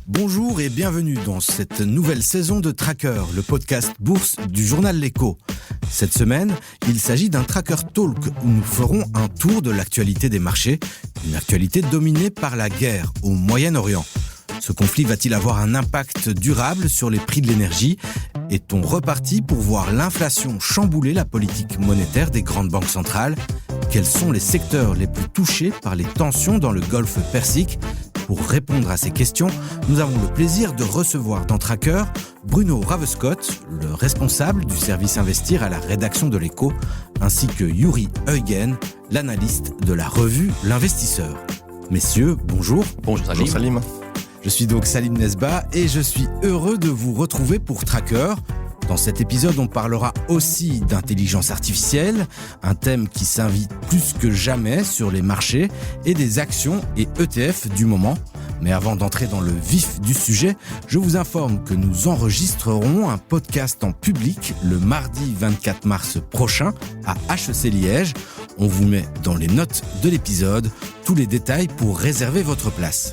Bonjour et bienvenue dans cette nouvelle saison de Tracker, le podcast bourse du journal L'Écho. Cette semaine, il s'agit d'un Tracker Talk où nous ferons un tour de l'actualité des marchés, une actualité dominée par la guerre au Moyen-Orient. Ce conflit va-t-il avoir un impact durable sur les prix de l'énergie ? Est-on reparti pour voir l'inflation chambouler la politique monétaire des grandes banques centrales ? Quels sont les secteurs les plus touchés par les tensions dans le Golfe Persique ? Pour répondre à ces questions, nous avons le plaisir de recevoir dans Tracker Bruno Ravescott, le responsable du service Investir à la rédaction de l'Écho, ainsi que Yuri Huygen, l'analyste de la revue L'Investisseur. Messieurs, bonjour. Bonjour Salim. Je suis donc Salim Nesba et je suis heureux de vous retrouver pour Tracker. Dans cet épisode, on parlera aussi d'intelligence artificielle, un thème qui s'invite plus que jamais sur les marchés et des actions et ETF du moment. Mais avant d'entrer dans le vif du sujet, je vous informe que nous enregistrerons un podcast en public le mardi 24 mars prochain à HEC Liège. On vous met dans les notes de l'épisode tous les détails pour réserver votre place.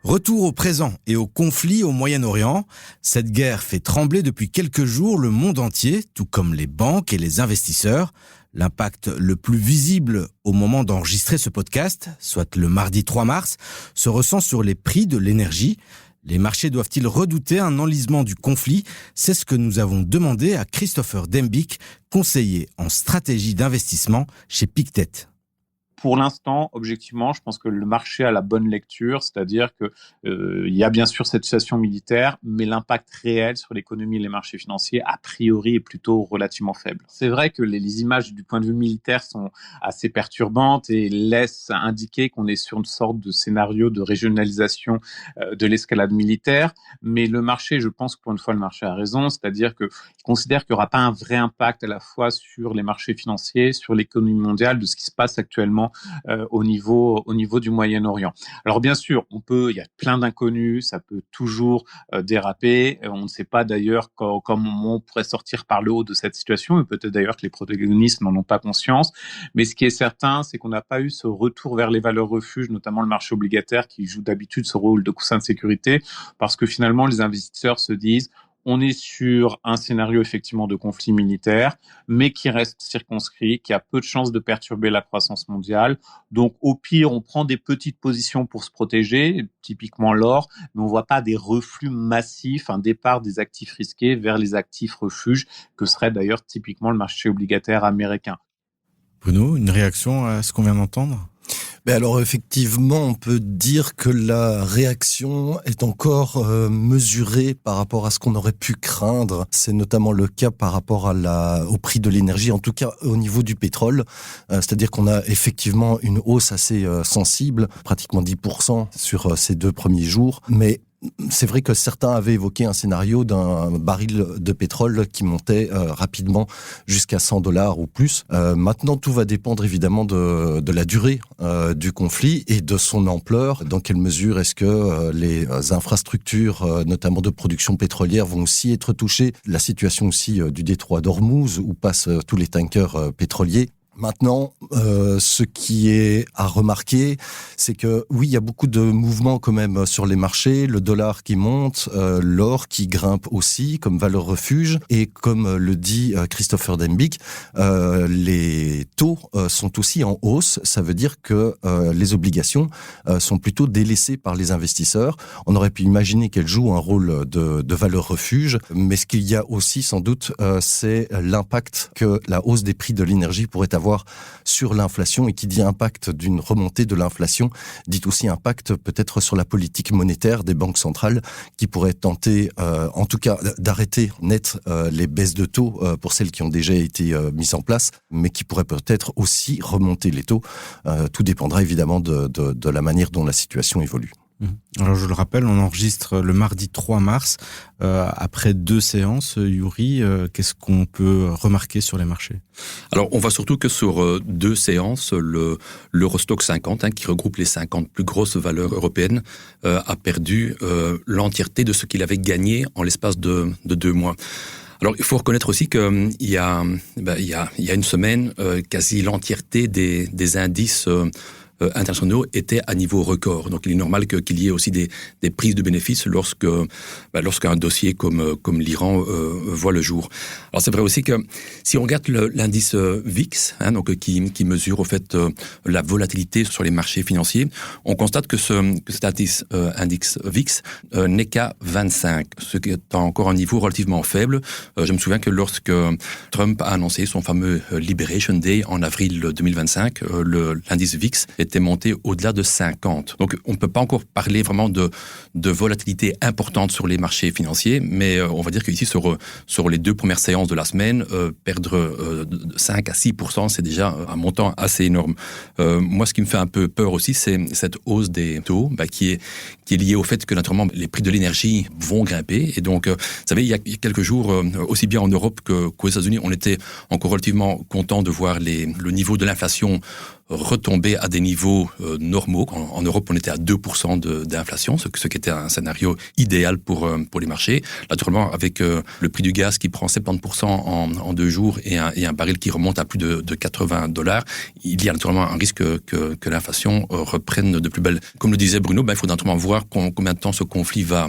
Retour au présent et au conflit au Moyen-Orient. Cette guerre fait trembler depuis quelques jours le monde entier, tout comme les banques et les investisseurs. L'impact le plus visible au moment d'enregistrer ce podcast, soit le mardi 3 mars, se ressent sur les prix de l'énergie. Les marchés doivent-ils redouter un enlisement du conflit ? C'est ce que nous avons demandé à Christopher Dembick, conseiller en stratégie d'investissement chez Pictet. Pour l'instant, objectivement, je pense que le marché a la bonne lecture, c'est-à-dire que il y a bien sûr cette situation militaire, mais l'impact réel sur l'économie et les marchés financiers, a priori, est plutôt relativement faible. C'est vrai que les images du point de vue militaire sont assez perturbantes et laissent indiquer qu'on est sur une sorte de scénario de régionalisation de l'escalade militaire, mais le marché, je pense que pour une fois, le marché a raison, c'est-à-dire qu'il considère qu'il n'y aura pas un vrai impact à la fois sur les marchés financiers, sur l'économie mondiale, de ce qui se passe actuellement au niveau du Moyen-Orient. Alors bien sûr, il y a plein d'inconnus, ça peut toujours déraper. On ne sait pas d'ailleurs comment on pourrait sortir par le haut de cette situation, et peut-être d'ailleurs que les protagonistes n'en ont pas conscience. Mais ce qui est certain, c'est qu'on n'a pas eu ce retour vers les valeurs refuges, notamment le marché obligataire qui joue d'habitude ce rôle de coussin de sécurité, parce que finalement les investisseurs se disent on est sur un scénario effectivement de conflit militaire, mais qui reste circonscrit, qui a peu de chances de perturber la croissance mondiale. Donc au pire, on prend des petites positions pour se protéger, typiquement l'or, mais on ne voit pas des reflux massifs, un départ des actifs risqués vers les actifs refuges, que serait d'ailleurs typiquement le marché obligataire américain. Bruno, une réaction à ce qu'on vient d'entendre ? Alors effectivement, on peut dire que la réaction est encore mesurée par rapport à ce qu'on aurait pu craindre. C'est notamment le cas par rapport au prix de l'énergie, en tout cas au niveau du pétrole. C'est-à-dire qu'on a effectivement une hausse assez sensible, pratiquement 10% sur ces 2 premiers jours. Mais c'est vrai que certains avaient évoqué un scénario d'un baril de pétrole qui montait rapidement jusqu'à $100 ou plus. Maintenant, tout va dépendre évidemment de la durée du conflit et de son ampleur. Dans quelle mesure est-ce que les infrastructures, notamment de production pétrolière, vont aussi être touchées ? La situation aussi du détroit d'Ormuz, où passent tous les tankers pétroliers. Maintenant, ce qui est à remarquer, c'est que oui, il y a beaucoup de mouvements quand même sur les marchés, le dollar qui monte, l'or qui grimpe aussi comme valeur refuge, et comme le dit Christopher Dembick, les taux sont aussi en hausse. Ça veut dire que les obligations sont plutôt délaissées par les investisseurs. On aurait pu imaginer qu'elles jouent un rôle de valeur refuge, mais ce qu'il y a aussi sans doute, c'est l'impact que la hausse des prix de l'énergie pourrait avoir sur l'inflation, et qui dit impact d'une remontée de l'inflation, dit aussi impact peut-être sur la politique monétaire des banques centrales qui pourraient tenter, en tout cas, d'arrêter net les baisses de taux pour celles qui ont déjà été mises en place, mais qui pourraient peut-être aussi remonter les taux. Tout dépendra évidemment de la manière dont la situation évolue. Alors je le rappelle, on enregistre le mardi 3 mars, après 2 séances. Yuri, qu'est-ce qu'on peut remarquer sur les marchés ? Alors on voit surtout que sur 2 séances, l'Eurostoxx 50, qui regroupe les 50 plus grosses valeurs européennes, a perdu l'entièreté de ce qu'il avait gagné en l'espace de 2 mois. Alors, il faut reconnaître aussi qu'il y a une semaine, quasi l'entièreté des indices internationaux étaient à niveau record. Donc il est normal qu'il y ait aussi des prises de bénéfices lorsqu'un dossier comme l'Iran voit le jour. Alors c'est vrai aussi que si on regarde l'indice VIX, donc qui mesure au fait la volatilité sur les marchés financiers, on constate que cet index VIX n'est qu'à 25, ce qui est encore un niveau relativement faible. Je me souviens que lorsque Trump a annoncé son fameux Liberation Day en avril 2025, l'indice VIX était monté au-delà de 50. Donc on ne peut pas encore parler vraiment de volatilité importante sur les marchés financiers, mais on va dire qu'ici sur les 2 premières séances de la semaine, perdre 5 à 6%, c'est déjà un montant assez énorme. Moi, ce qui me fait un peu peur aussi, c'est cette hausse des taux qui est liée au fait que naturellement les prix de l'énergie vont grimper. Et donc, vous savez, il y a quelques jours, aussi bien en Europe qu'aux États-Unis, on était encore relativement content de voir le niveau de l'inflation retomber à des niveaux normaux. En Europe, on était à 2% d'inflation, ce qui était un scénario idéal pour les marchés. Naturellement, avec le prix du gaz qui prend 70% en 2 jours et un baril qui remonte à plus de $80, il y a naturellement un risque que l'inflation reprenne de plus belle. Comme le disait Bruno, il faut naturellement voir combien de temps ce conflit va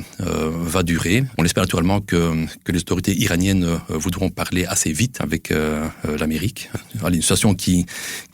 durer. On espère naturellement que les autorités iraniennes voudront parler assez vite avec l'Amérique. Une situation qui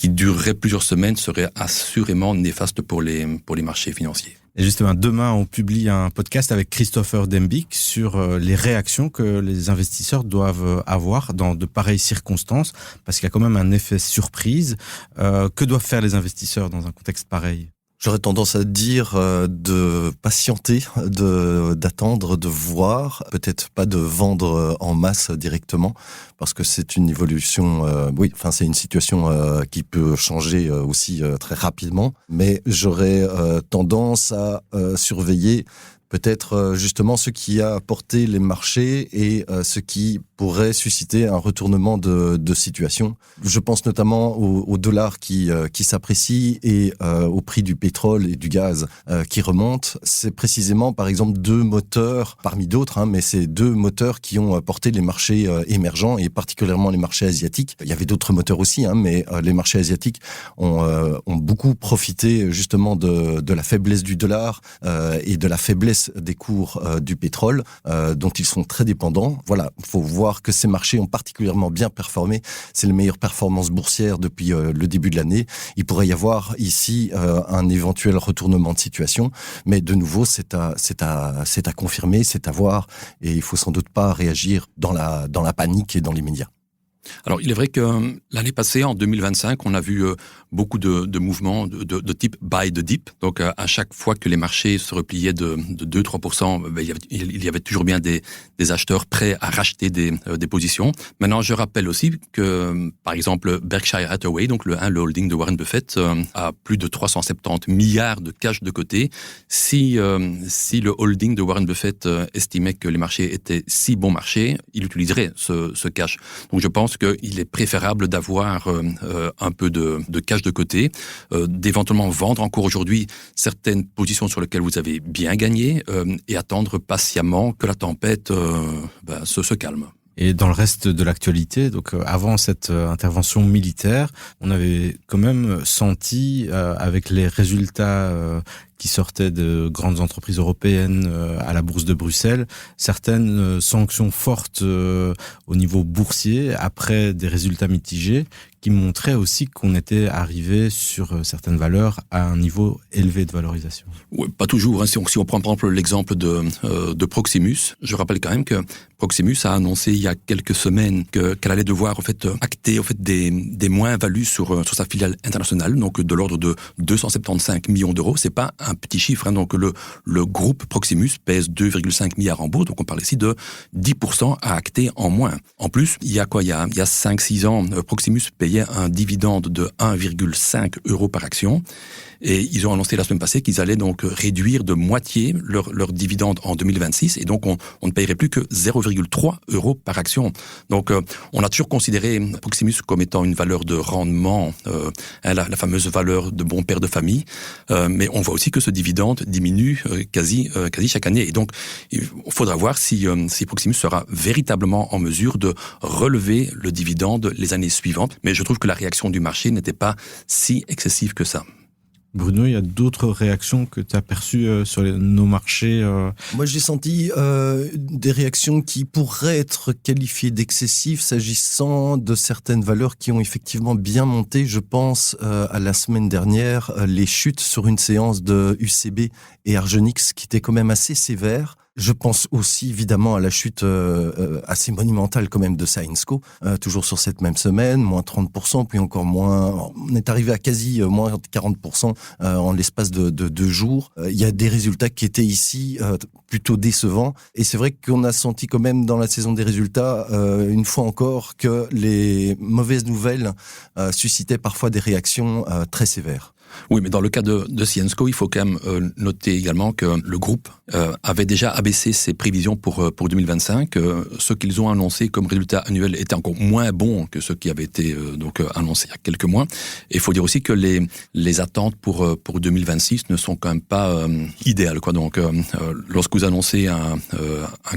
durerait plusieurs semaines serait assurément néfaste pour les marchés financiers. Et justement, demain, on publie un podcast avec Christopher Dembick sur les réactions que les investisseurs doivent avoir dans de pareilles circonstances, parce qu'il y a quand même un effet surprise. Que doivent faire les investisseurs dans un contexte pareil ? J'aurais tendance à dire de patienter, d'attendre, de voir, peut-être pas de vendre en masse directement, parce que c'est une évolution, c'est une situation qui peut changer aussi très rapidement, mais j'aurais tendance à surveiller peut-être justement ce qui a porté les marchés et ce qui pourrait susciter un retournement de situation. Je pense notamment au dollar qui s'apprécie et au prix du pétrole et du gaz qui remonte. C'est précisément, par exemple, 2 moteurs, parmi d'autres, mais c'est 2 moteurs qui ont porté les marchés émergents et particulièrement les marchés asiatiques. Il y avait d'autres moteurs aussi, mais les marchés asiatiques ont beaucoup profité justement de la faiblesse du dollar et de la faiblesse des cours du pétrole, dont ils sont très dépendants. Voilà, il faut voir que ces marchés ont particulièrement bien performé. C'est les meilleures performances boursières depuis le début de l'année. Il pourrait y avoir ici un éventuel retournement de situation, mais de nouveau, c'est à confirmer, c'est à voir, et il faut sans doute pas réagir dans la panique et dans les médias. Alors, il est vrai que l'année passée, en 2025, on a vu beaucoup de mouvements de type buy the dip. Donc, à chaque fois que les marchés se repliaient de 2-3%, il y avait toujours bien des acheteurs prêts à racheter des positions. Maintenant, je rappelle aussi que, par exemple, Berkshire Hathaway, donc le holding de Warren Buffett, a plus de 370 milliards de cash de côté. Si le holding de Warren Buffett estimait que les marchés étaient si bons marchés, il utiliserait ce cash. Donc, je pense qu'il est préférable d'avoir un peu de cash de côté, d'éventuellement vendre encore aujourd'hui certaines positions sur lesquelles vous avez bien gagné et attendre patiemment que la tempête se calme. Et dans le reste de l'actualité, donc avant cette intervention militaire, on avait quand même senti avec les résultats qui sortaient de grandes entreprises européennes à la bourse de Bruxelles, certaines sanctions fortes au niveau boursier après des résultats mitigés qui montraient aussi qu'on était arrivé sur certaines valeurs à un niveau élevé de valorisation. Oui, pas toujours. Si on prend par exemple l'exemple de Proximus, je rappelle quand même que Proximus a annoncé il y a quelques semaines qu'elle allait devoir acter des moins-values sur sa filiale internationale, donc de l'ordre de 275 millions d'euros. C'est pas un petit chiffre. Donc le groupe Proximus pèse 2,5 milliards en bourse, donc on parle ici de 10% à acter en moins. En plus, il y a 5-6 ans, Proximus payait un dividende de 1,5 € par action. Et ils ont annoncé la semaine passée qu'ils allaient donc réduire de moitié leur dividende en 2026. Et donc, on ne paierait plus que 0,3 € par action. Donc, on a toujours considéré Proximus comme étant une valeur de rendement, la fameuse valeur de bon père de famille. Mais on voit aussi que ce dividende diminue quasi chaque année. Et donc, il faudra voir si Proximus sera véritablement en mesure de relever le dividende les années suivantes. Mais je trouve que la réaction du marché n'était pas si excessive que ça. Bruno, il y a d'autres réactions que tu as perçues sur nos marchés Moi, j'ai senti des réactions qui pourraient être qualifiées d'excessives s'agissant de certaines valeurs qui ont effectivement bien monté. Je pense à la semaine dernière, les chutes sur une séance de UCB et Argenix qui étaient quand même assez sévères. Je pense aussi évidemment à la chute assez monumentale quand même de Syensqo, toujours sur cette même semaine, moins 30%, puis encore moins, on est arrivé à quasi moins 40% en l'espace de 2 jours. Il y a des résultats qui étaient ici plutôt décevants, et c'est vrai qu'on a senti quand même dans la saison des résultats, une fois encore, que les mauvaises nouvelles suscitaient parfois des réactions très sévères. Oui, mais dans le cas de Syensqo, il faut quand même noter également que le groupe avait déjà abaissé ses prévisions pour 2025. Ce qu'ils ont annoncé comme résultat annuel était encore moins bon que ce qui avait été annoncé il y a quelques mois. Et il faut dire aussi que les attentes pour 2026 ne sont quand même pas idéales, quoi. Donc, lorsque vous annoncez un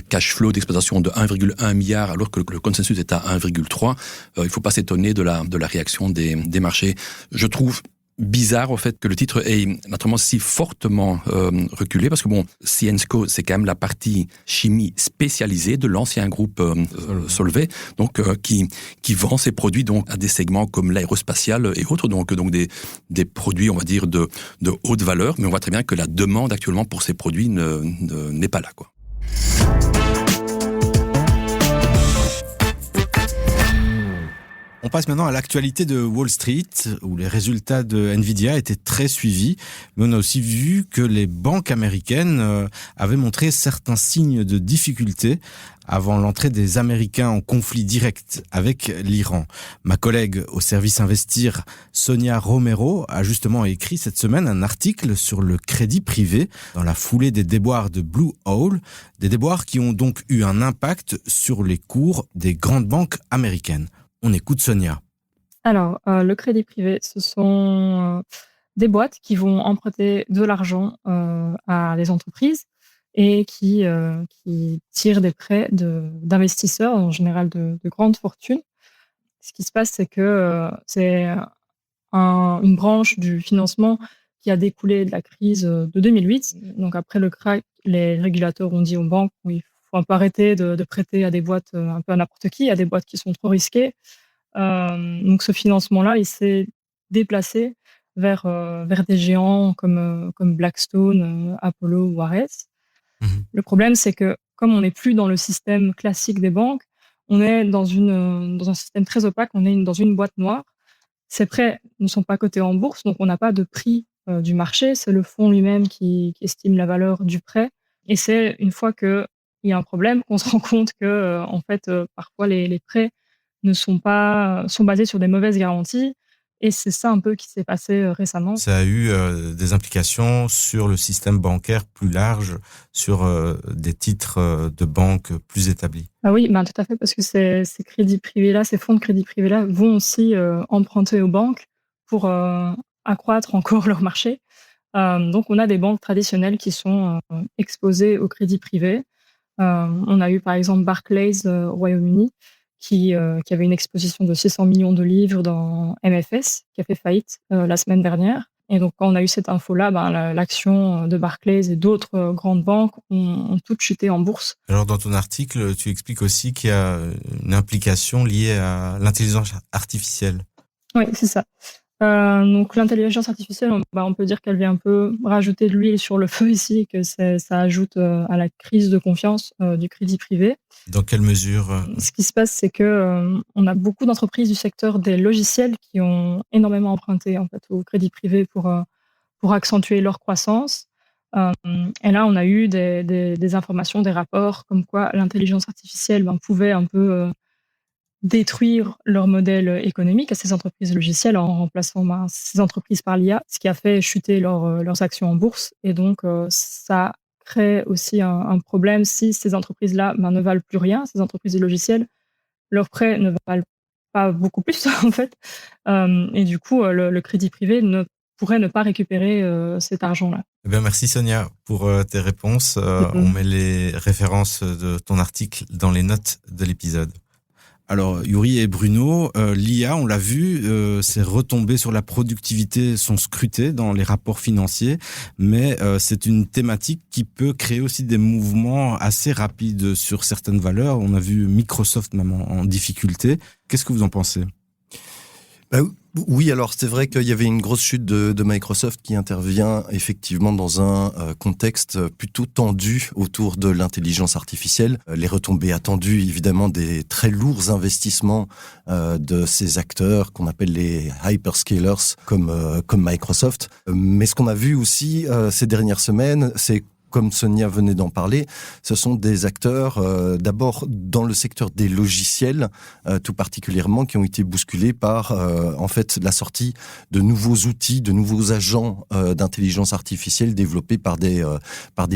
cash flow d'exploitation de 1,1 milliard alors que le consensus est à 1,3, il ne faut pas s'étonner de la réaction des marchés. Je trouve bizarre au fait que le titre ait naturellement si fortement reculé, parce que bon, Syensqo, c'est quand même la partie chimie spécialisée de l'ancien groupe Solvay, donc qui vend ses produits donc à des segments comme l'aérospatial et autres, donc des produits, on va dire, de haute valeur, mais on voit très bien que la demande actuellement pour ces produits n'est pas là, quoi. On passe maintenant à l'actualité de Wall Street, où les résultats de Nvidia étaient très suivis. Mais on a aussi vu que les banques américaines avaient montré certains signes de difficulté avant l'entrée des Américains en conflit direct avec l'Iran. Ma collègue au service Investir, Sonia Romero, a justement écrit cette semaine un article sur le crédit privé dans la foulée des déboires de Blue Owl, des déboires qui ont donc eu un impact sur les cours des grandes banques américaines. On écoute Sonia. Alors, le crédit privé, ce sont des boîtes qui vont emprunter de l'argent à des entreprises et qui tirent des prêts d'investisseurs, en général de grandes fortunes. Ce qui se passe, c'est que c'est une branche du financement qui a découlé de la crise de 2008. Donc après le crack, les régulateurs ont dit aux banques qu'il faut un peu arrêter de prêter à des boîtes un peu à n'importe qui, à des boîtes qui sont trop risquées. Donc ce financement-là, il s'est déplacé vers des géants comme Blackstone, Apollo ou Ares. Le problème, c'est que comme on n'est plus dans le système classique des banques, on est dans un système très opaque, on est dans une boîte noire. Ces prêts ne sont pas cotés en bourse, donc on n'a pas de prix du marché. C'est le fonds lui-même qui estime la valeur du prêt. Et c'est une fois qu'il y a un problème qu'on se rend compte que, en fait, parfois les prêts sont basés sur des mauvaises garanties. Et c'est ça un peu qui s'est passé récemment. Ça a eu des implications sur le système bancaire plus large, sur des titres de banques plus établis. Ah oui, tout à fait, parce que ces crédits privés-là, ces fonds de crédit privés-là vont aussi emprunter aux banques pour accroître encore leur marché. Donc, on a des banques traditionnelles qui sont exposées au crédit privé. On a eu par exemple Barclays au Royaume-Uni, qui avait une exposition de 600 millions de livres dans MFS, qui a fait faillite la semaine dernière. Et donc, quand on a eu cette info-là, l'action de Barclays et d'autres grandes banques ont toutes chuté en bourse. Alors, dans ton article, tu expliques aussi qu'il y a une implication liée à l'intelligence artificielle. Oui, c'est ça. Donc, l'intelligence artificielle, on peut dire qu'elle vient un peu rajouter de l'huile sur le feu ici, que ça ajoute à la crise de confiance du crédit privé. Dans quelle mesure Ce qui se passe, c'est que on a beaucoup d'entreprises du secteur des logiciels qui ont énormément emprunté en fait au crédit privé pour accentuer leur croissance. Et là, on a eu des informations, des rapports comme quoi l'intelligence artificielle pouvait un peu détruire leur modèle économique à ces entreprises logicielles en remplaçant ces entreprises par l'IA, ce qui a fait chuter leurs actions en bourse. Et donc, ça crée aussi un problème si ces entreprises-là ne valent plus rien, ces entreprises de logiciels, leurs prêts ne valent pas beaucoup plus, en fait. Et du coup, le crédit privé pourrait ne pas récupérer cet argent-là. Eh bien, merci Sonia pour tes réponses. On met les références de ton article dans les notes de l'épisode. Alors, Yuri et Bruno, l'IA, on l'a vu, ses retombées sur la productivité sont scrutées dans les rapports financiers, mais c'est une thématique qui peut créer aussi des mouvements assez rapides sur certaines valeurs. On a vu Microsoft même en difficulté. Qu'est-ce que vous en pensez ? Oui, alors c'est vrai qu'il y avait une grosse chute de Microsoft qui intervient effectivement dans un contexte plutôt tendu autour de l'intelligence artificielle. Les retombées attendues, évidemment, des très lourds investissements de ces acteurs qu'on appelle les hyperscalers comme Microsoft. Mais ce qu'on a vu aussi ces dernières semaines, c'est comme Sonia venait d'en parler, ce sont des acteurs d'abord dans le secteur des logiciels, tout particulièrement, qui ont été bousculés par en fait la sortie de nouveaux outils, de nouveaux agents d'intelligence artificielle développés par des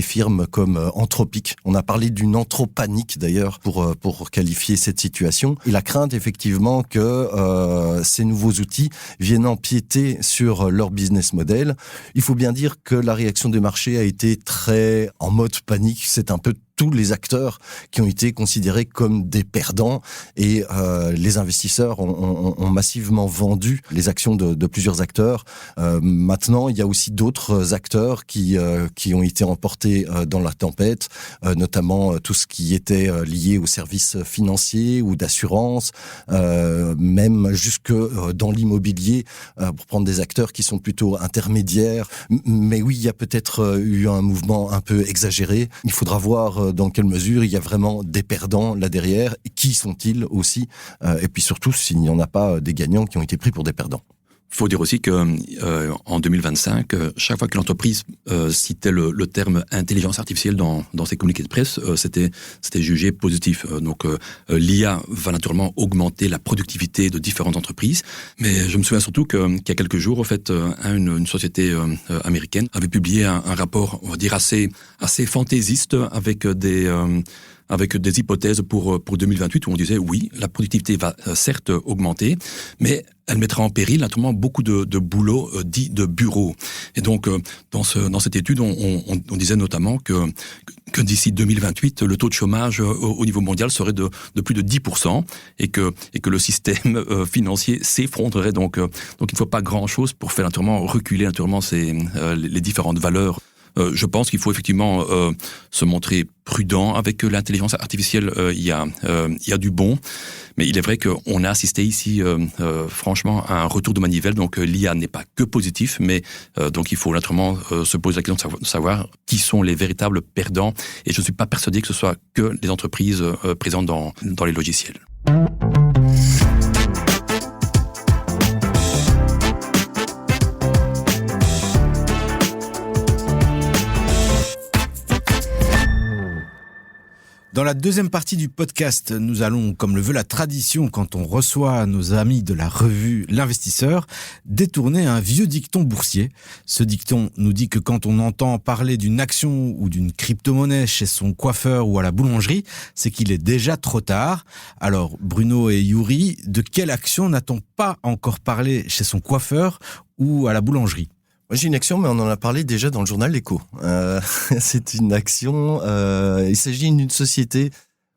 firmes comme Anthropic. On a parlé d'une anthropanique d'ailleurs pour qualifier cette situation. Et la crainte effectivement que ces nouveaux outils viennent empiéter sur leur business model. Il faut bien dire que la réaction des marchés a été très en mode panique. C'est un peu tous les acteurs qui ont été considérés comme des perdants et les investisseurs ont massivement vendu les actions de plusieurs acteurs. Maintenant, il y a aussi d'autres acteurs qui ont été emportés dans la tempête, notamment tout ce qui était lié aux services financiers ou d'assurance, même jusque dans l'immobilier, pour prendre des acteurs qui sont plutôt intermédiaires. Mais oui, il y a peut-être eu un mouvement un peu exagéré. Il faudra voir dans quelle mesure il y a vraiment des perdants là derrière, qui sont-ils aussi, et puis surtout s'il n'y en a pas des gagnants qui ont été pris pour des perdants. Il faut dire aussi que en 2025, chaque fois que l'entreprise citait le terme intelligence artificielle dans ses communiqués de presse, c'était jugé positif. Donc l'IA va naturellement augmenter la productivité de différentes entreprises, mais je me souviens surtout qu'il y a quelques jours, en fait, une société américaine avait publié un rapport, on va dire assez fantaisiste avec des hypothèses pour 2028 où on disait oui, la productivité va certes augmenter, mais elle mettra en péril naturellement beaucoup de boulot dit de bureau. Et donc dans cette étude, on disait notamment que d'ici 2028, le taux de chômage au niveau mondial serait de plus de 10% et que le système financier s'effondrerait. Donc il ne faut pas grand-chose pour faire naturellement reculer naturellement les différentes valeurs. Je pense qu'il faut effectivement se montrer prudent avec l'intelligence artificielle. Il y a du bon, mais il est vrai qu'on a assisté ici, franchement, à un retour de manivelle. Donc l'IA n'est pas que positif, mais donc il faut naturellement se poser la question de savoir qui sont les véritables perdants. Et je ne suis pas persuadé que ce soit que les entreprises présentes dans les logiciels. Dans la deuxième partie du podcast, nous allons, comme le veut la tradition quand on reçoit nos amis de la revue L'Investisseur, détourner un vieux dicton boursier. Ce dicton nous dit que quand on entend parler d'une action ou d'une crypto-monnaie chez son coiffeur ou à la boulangerie, c'est qu'il est déjà trop tard. Alors, Bruno et Yuri, de quelle action n'a-t-on pas encore parlé chez son coiffeur ou à la boulangerie ? Moi, j'ai une action, mais on en a parlé déjà dans le journal L'Écho. C'est une action, il s'agit d'une société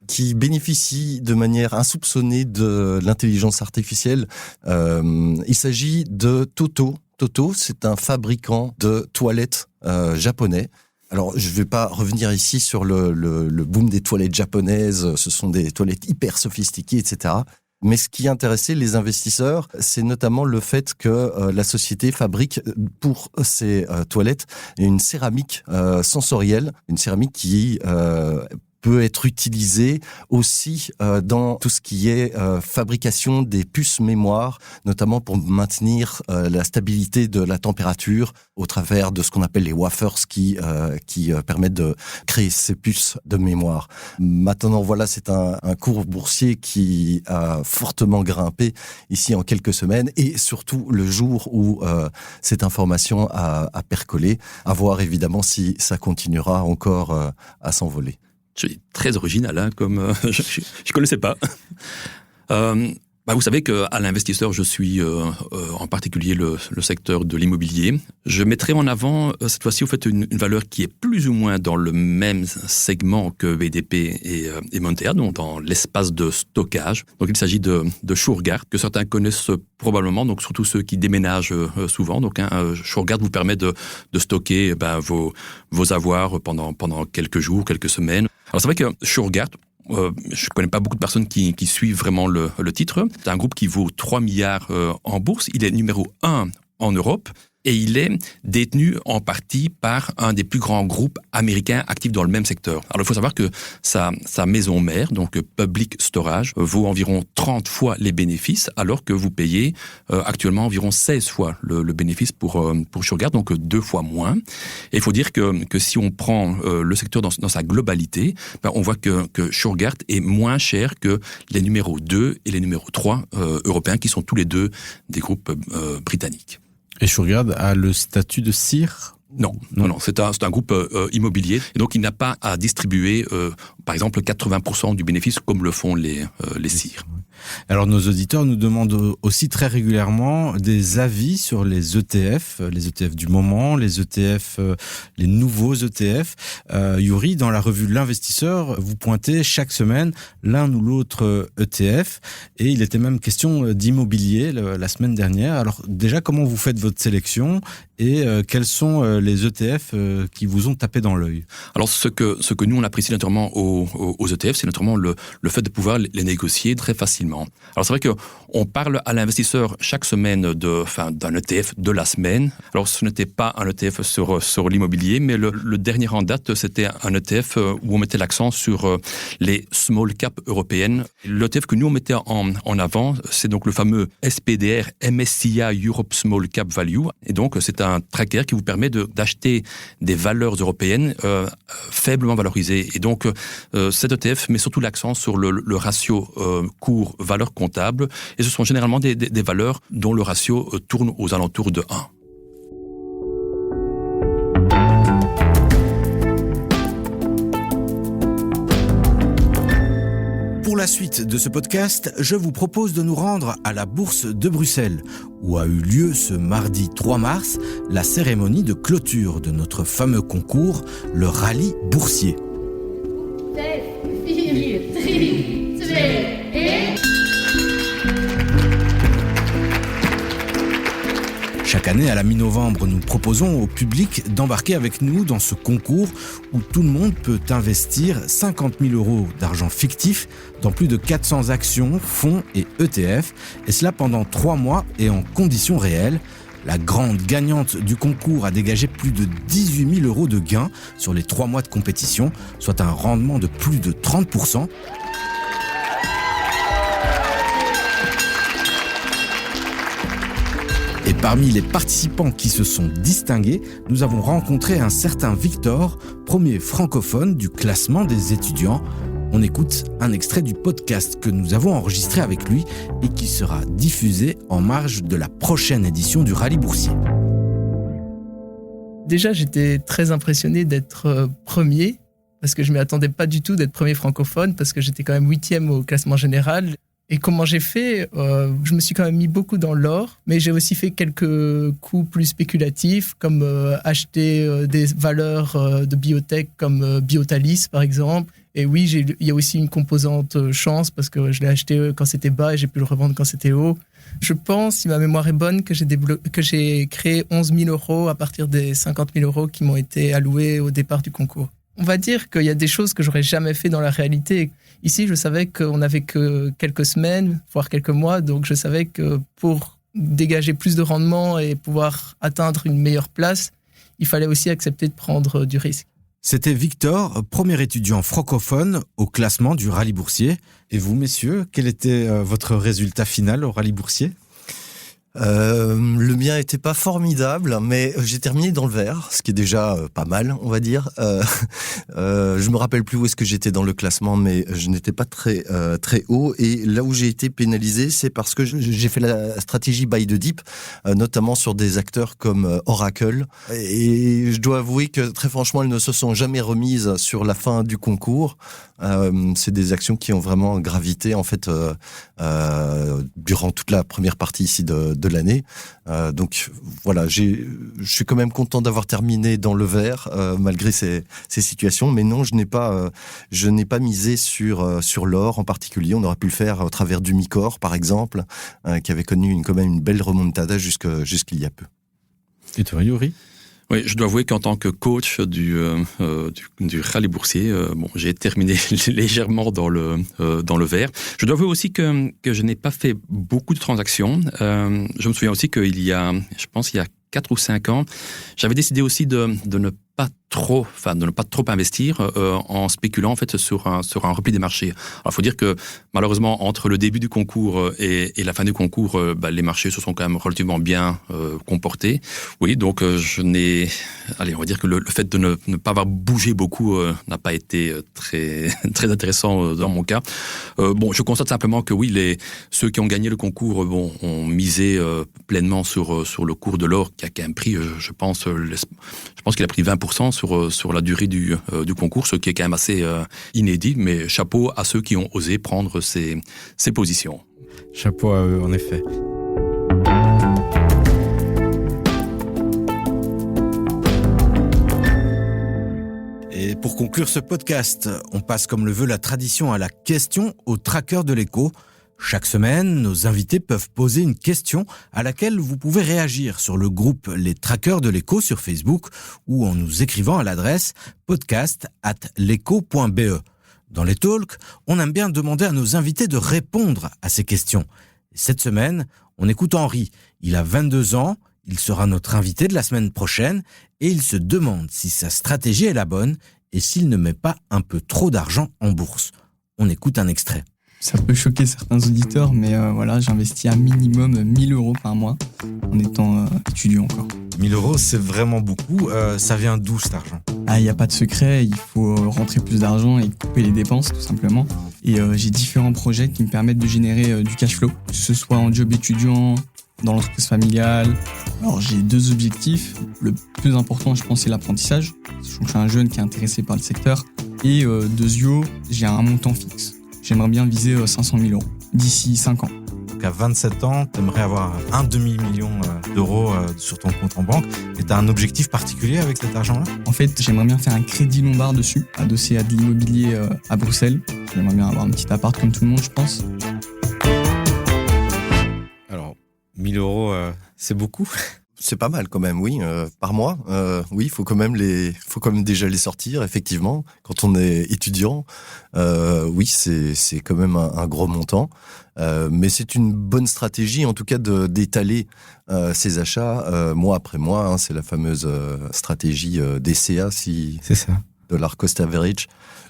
qui bénéficie de manière insoupçonnée de l'intelligence artificielle. Il s'agit de Toto. Toto, c'est un fabricant de toilettes japonais. Alors, je ne vais pas revenir ici sur le boom des toilettes japonaises. Ce sont des toilettes hyper sophistiquées, etc. Mais ce qui intéressait les investisseurs, c'est notamment le fait que la société fabrique pour ces toilettes une céramique sensorielle, une céramique qui peut être utilisée aussi dans tout ce qui est fabrication des puces mémoire, notamment pour maintenir la stabilité de la température au travers de ce qu'on appelle les wafers qui permettent de créer ces puces de mémoire. Maintenant, voilà, c'est un cours boursier qui a fortement grimpé ici en quelques semaines et surtout le jour où cette information a percolé, à voir évidemment si ça continuera encore à s'envoler. C'est très original, hein, comme je connaissais pas. Vous savez qu'à l'investisseur, je suis en particulier le secteur de l'immobilier. Je mettrai en avant cette fois-ci au fait une valeur qui est plus ou moins dans le même segment que VDP et Montea, donc dans l'espace de stockage. Donc il s'agit de Shurgard, que certains connaissent probablement, donc surtout ceux qui déménagent souvent. Donc Shurgard vous permet de stocker vos avoirs pendant quelques jours, quelques semaines. Alors c'est vrai que Shurgard, je ne connais pas beaucoup de personnes qui suivent vraiment le titre. C'est un groupe qui vaut 3 milliards en bourse. Il est numéro 1 en Europe. Et il est détenu en partie par un des plus grands groupes américains actifs dans le même secteur. Alors, il faut savoir que sa maison mère, donc Public Storage, vaut environ 30 fois les bénéfices, alors que vous payez actuellement environ 16 fois le bénéfice pour Shurgard, donc 2 fois moins. Et il faut dire que si on prend le secteur dans sa globalité, on voit que Shurgard est moins cher que les numéros 2 et les numéros 3 européens, qui sont tous les deux des groupes britanniques. Et Shurgard a le statut de CIR ? Non, c'est un groupe immobilier. Et donc, il n'a pas à distribuer, par exemple, 80% du bénéfice comme le font les CIR. Alors, nos auditeurs nous demandent aussi très régulièrement des avis sur les ETF du moment, les ETF, les nouveaux ETF. Yuri, dans la revue L'Investisseur, vous pointez chaque semaine l'un ou l'autre ETF, et il était même question d'immobilier la semaine dernière. Alors déjà, comment vous faites votre sélection et quels sont les ETF qui vous ont tapé dans l'œil? Alors, ce que nous, on apprécie notamment aux ETF, c'est notamment le fait de pouvoir les négocier très facilement. Alors, c'est vrai qu'on parle à l'investisseur chaque semaine d'un ETF de la semaine. Alors, ce n'était pas un ETF sur l'immobilier, mais le dernier en date, c'était un ETF où on mettait l'accent sur les small cap européennes. L'ETF que nous, on mettait en avant, c'est donc le fameux SPDR MSCI Europe Small Cap Value. Et donc, c'est un tracker qui vous permet d'acheter des valeurs européennes faiblement valorisées. Et donc, cet ETF met surtout l'accent sur le ratio cours-valeur comptable. Et ce sont généralement des valeurs dont le ratio tourne aux alentours de 1. Pour la suite de ce podcast, je vous propose de nous rendre à la Bourse de Bruxelles, où a eu lieu ce mardi 3 mars la cérémonie de clôture de notre fameux concours, le rallye boursier. 5, 4, 3, 2, 1... Chaque année, à la mi-novembre, nous proposons au public d'embarquer avec nous dans ce concours où tout le monde peut investir 50 000 € d'argent fictif dans plus de 400 actions, fonds et ETF, et cela pendant 3 mois et en conditions réelles. La grande gagnante du concours a dégagé plus de 18 000 € de gains sur les 3 mois de compétition, soit un rendement de plus de 30%. Et parmi les participants qui se sont distingués, nous avons rencontré un certain Victor, premier francophone du classement des étudiants. On écoute un extrait du podcast que nous avons enregistré avec lui et qui sera diffusé en marge de la prochaine édition du Rallye Boursier. Déjà, j'étais très impressionné d'être premier, parce que je ne m'y attendais pas du tout d'être premier francophone, parce que j'étais quand même 8e au classement général. Et comment j'ai fait, je me suis quand même mis beaucoup dans l'or, mais j'ai aussi fait quelques coups plus spéculatifs, comme acheter des valeurs de biotech comme Biotalis par exemple. Et oui, il y a aussi une composante chance, parce que je l'ai acheté quand c'était bas et j'ai pu le revendre quand c'était haut. Je pense, si ma mémoire est bonne, que j'ai créé 11 000 € à partir des 50 000 € qui m'ont été alloués au départ du concours. On va dire qu'il y a des choses que j'aurais jamais fait dans la réalité. Ici, je savais qu'on n'avait que quelques semaines, voire quelques mois, donc je savais que pour dégager plus de rendement et pouvoir atteindre une meilleure place, il fallait aussi accepter de prendre du risque. C'était Victor, premier étudiant francophone au classement du Rallye Boursier. Et vous, messieurs, quel était votre résultat final au Rallye Boursier ? Le mien était pas formidable, mais j'ai terminé dans le vert, ce qui est déjà pas mal, on va dire. Je me rappelle plus où est-ce que j'étais dans le classement, mais je n'étais pas très haut. Et là où j'ai été pénalisé, c'est parce que j'ai fait la stratégie buy the dip, notamment sur des acteurs comme Oracle. Et je dois avouer que très franchement, elles ne se sont jamais remises sur la fin du concours. C'est des actions qui ont vraiment gravité en fait durant toute la première partie ici de l'année. Donc voilà, je suis quand même content d'avoir terminé dans le vert malgré ces situations. Mais non, je n'ai pas misé sur l'or en particulier. On aurait pu le faire au travers du Micor par exemple, qui avait connu quand même une belle remontada jusqu'il y a peu. Et toi, Yuri ? Oui, je dois avouer qu'en tant que coach du rallye boursier, j'ai terminé légèrement dans le vert. Je dois avouer aussi que je n'ai pas fait beaucoup de transactions. Je me souviens aussi qu'il y a 4 ou 5 ans, j'avais décidé aussi de ne pas trop investir en spéculant en fait sur un repli des marchés. Alors il faut dire que malheureusement entre le début du concours et la fin du concours, les marchés se sont quand même relativement bien comportés. Oui, donc on va dire que le fait de ne pas avoir bougé beaucoup n'a pas été très très intéressant dans mon cas. Je constate simplement que oui, ceux qui ont gagné le concours ont misé pleinement sur le cours de l'or qui a quand même pris, je pense qu'il a pris 20% sur la durée du concours, ce qui est quand même assez inédit, mais chapeau à ceux qui ont osé prendre ces positions. Chapeau à eux, en effet. Et pour conclure ce podcast, on passe comme le veut la tradition à la question au tracker de l'écho. Chaque semaine, nos invités peuvent poser une question à laquelle vous pouvez réagir sur le groupe Les Traqueurs de l'écho sur Facebook ou en nous écrivant à l'adresse podcast@lecho.be. Dans les talks, on aime bien demander à nos invités de répondre à ces questions. Et cette semaine, on écoute Henri. Il a 22 ans, il sera notre invité de la semaine prochaine et il se demande si sa stratégie est la bonne et s'il ne met pas un peu trop d'argent en bourse. On écoute un extrait. Ça peut choquer certains auditeurs, mais j'investis un minimum 1 000 € par mois en étant étudiant encore. 1 000 €, c'est vraiment beaucoup. Ça vient d'où cet argent ? Il n'y a pas de secret, il faut rentrer plus d'argent et couper les dépenses tout simplement. Et j'ai différents projets qui me permettent de générer du cash flow, que ce soit en job étudiant, dans l'entreprise familiale. Alors j'ai 2 objectifs. Le plus important, je pense, c'est l'apprentissage. Je suis un jeune qui est intéressé par le secteur. Et deuxièmement, j'ai un montant fixe. J'aimerais bien viser 500 000 € d'ici 5 ans. Donc à 27 ans, tu aimerais avoir un demi-million d'euros sur ton compte en banque. Et tu as un objectif particulier avec cet argent-là ? En fait, j'aimerais bien faire un crédit Lombard dessus, adossé à de l'immobilier à Bruxelles. J'aimerais bien avoir un petit appart comme tout le monde, je pense. Alors, 1 000 €, c'est beaucoup ? C'est pas mal quand même, oui, par mois. Oui, il faut quand même déjà les sortir, effectivement. Quand on est étudiant, oui, c'est quand même un gros montant. Mais c'est une bonne stratégie, en tout cas, d'étaler ses achats mois après mois. C'est la fameuse stratégie DCA, c'est ça. Dollar Cost Average.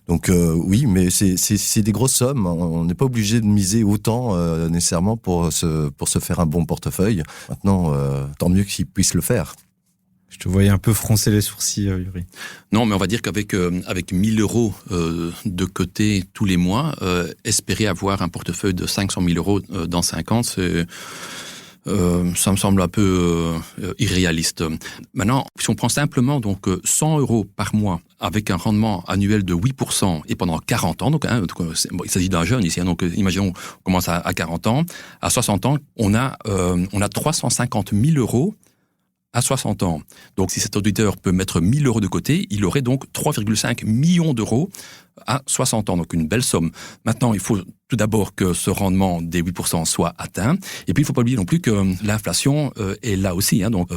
Donc oui, mais c'est des grosses sommes. On n'est pas obligé de miser autant nécessairement pour se faire un bon portefeuille. Maintenant, tant mieux qu'ils puissent le faire. Je te voyais un peu froncer les sourcils, Yuri. Non, mais on va dire qu'avec 1 000 € de côté tous les mois, espérer avoir un portefeuille de 500 000 € dans 5 ans, ça me semble un peu irréaliste. Maintenant, si on prend simplement donc 100 € par mois avec un rendement annuel de 8% et pendant 40 ans, il s'agit d'un jeune ici, donc imaginons on commence à 40 ans, à 60 ans, on a 350 000 € à 60 ans. Donc si cet auditeur peut mettre 1 000 € de côté, il aurait donc 3,5 millions d'euros à 60 ans, donc une belle somme. Maintenant, il faut tout d'abord que ce rendement des 8% soit atteint, et puis il ne faut pas oublier non plus que l'inflation est là aussi. Donc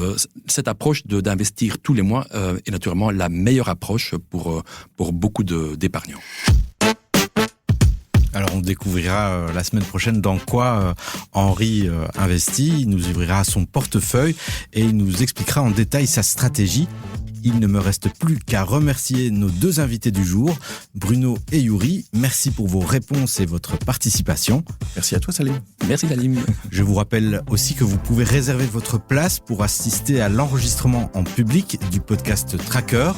cette approche d'investir tous les mois est naturellement la meilleure approche pour beaucoup d'épargnants. Alors on découvrira la semaine prochaine dans quoi Henri investit. Il nous ouvrira son portefeuille et il nous expliquera en détail sa stratégie. Il ne me reste plus qu'à remercier nos deux invités du jour, Bruno et Yuri. Merci pour vos réponses et votre participation. Merci à toi, Salim. Merci Salim. Je vous rappelle aussi que vous pouvez réserver votre place pour assister à l'enregistrement en public du podcast Tracker.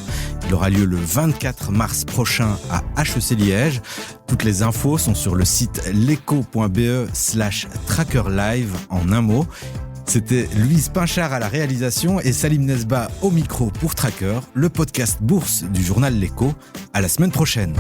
Il aura lieu le 24 mars prochain à HEC Liège. Toutes les infos sont sur le site leco.be/trackerlive en un mot. C'était Louise Pinchard à la réalisation et Salim Nesba au micro pour Tracker, le podcast Bourse du journal L'Écho. À la semaine prochaine.